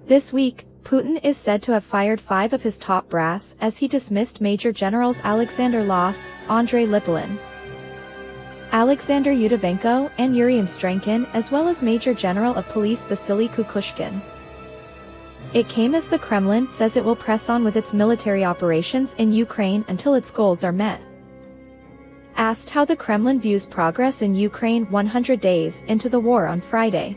This week, Putin is said to have fired 5 of his top brass as he dismissed Major Generals Alexander Loss, Andrei Lipalin, Alexander Yudovenko, and Yuri Ostrenkin, as well as Major General of Police Vasily Kukushkin. It came as the Kremlin says it will press on with its military operations in Ukraine until its goals are met. Asked how the Kremlin views progress in Ukraine 100 days into the war on Friday,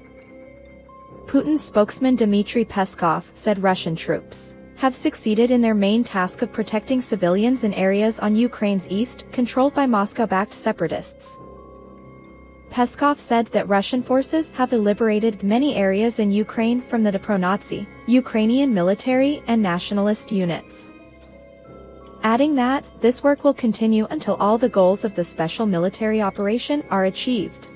Putin's spokesman Dmitry Peskov said Russian troops have succeeded in their main task of protecting civilians in areas on Ukraine's east controlled by Moscow-backed separatists. Peskov said that Russian forces have liberated many areas in Ukraine from the pro-Nazi, Ukrainian military and nationalist units, adding that this work will continue until all the goals of the special military operation are achieved.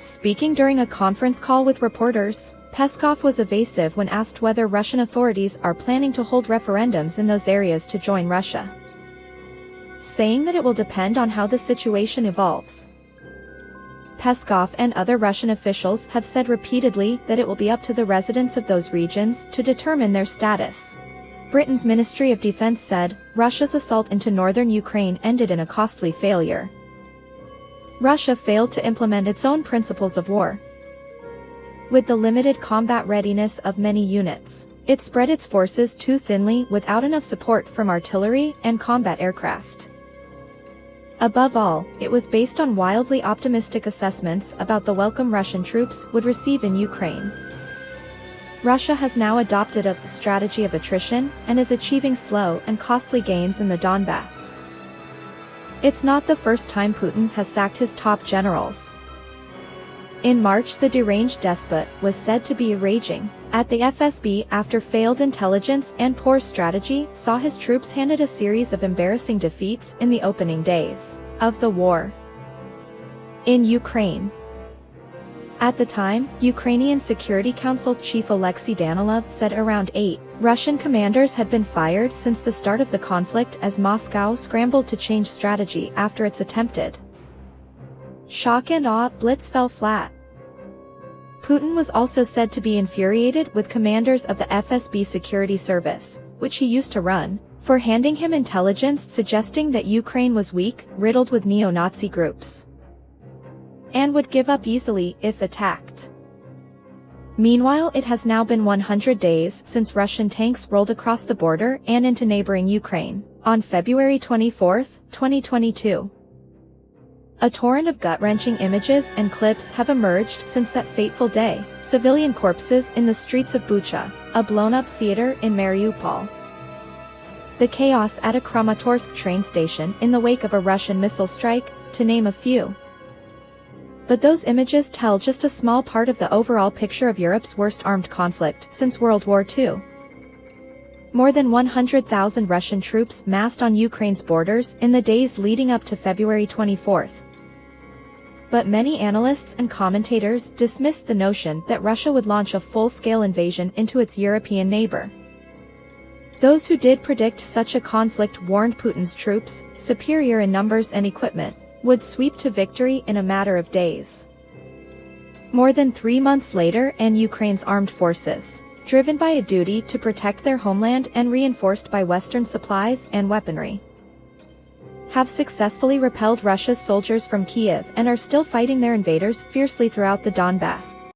Speaking during a conference call with reporters, Peskov was evasive when asked whether Russian authorities are planning to hold referendums in those areas to join Russia, saying that it will depend on how the situation evolves. Peskov and other Russian officials have said repeatedly that it will be up to the residents of those regions to determine their status. Britain's Ministry of Defense said, Russia's assault into northern Ukraine ended in a costly failure. Russia failed to implement its own principles of war. With the limited combat readiness of many units, it spread its forces too thinly without enough support from artillery and combat aircraft. Above all, it was based on wildly optimistic assessments about the welcome Russian troops would receive in Ukraine. Russia has now adopted a strategy of attrition and is achieving slow and costly gains in the Donbass. It's not the first time Putin has sacked his top generals. In March, the deranged despot was said to be raging at the FSB after failed intelligence and poor strategy saw his troops handed a series of embarrassing defeats in the opening days of the war in Ukraine. At the time, Ukrainian Security Council Chief Alexei Danilov said around 8 Russian commanders had been fired since the start of the conflict as Moscow scrambled to change strategy after its attempted shock and awe blitz fell flat. Putin was also said to be infuriated with commanders of the FSB security service, which he used to run, for handing him intelligence suggesting that Ukraine was weak, riddled with neo-Nazi groups, and would give up easily if attacked. Meanwhile, it has now been 100 days since Russian tanks rolled across the border and into neighboring Ukraine, on February 24, 2022. A torrent of gut-wrenching images and clips have emerged since that fateful day. Civilian corpses in the streets of Bucha, a blown-up theater in Mariupol, the chaos at a Kramatorsk train station in the wake of a Russian missile strike, to name a few. But those images tell just a small part of the overall picture of Europe's worst armed conflict since World War II. More than 100,000 Russian troops massed on Ukraine's borders in the days leading up to February 24. But many analysts and commentators dismissed the notion that Russia would launch a full-scale invasion into its European neighbor. Those who did predict such a conflict warned Putin's troops, superior in numbers and equipment, would sweep to victory in a matter of days. More than 3 months later, and Ukraine's armed forces, driven by a duty to protect their homeland and reinforced by Western supplies and weaponry, have successfully repelled Russia's soldiers from Kiev and are still fighting their invaders fiercely throughout the Donbass.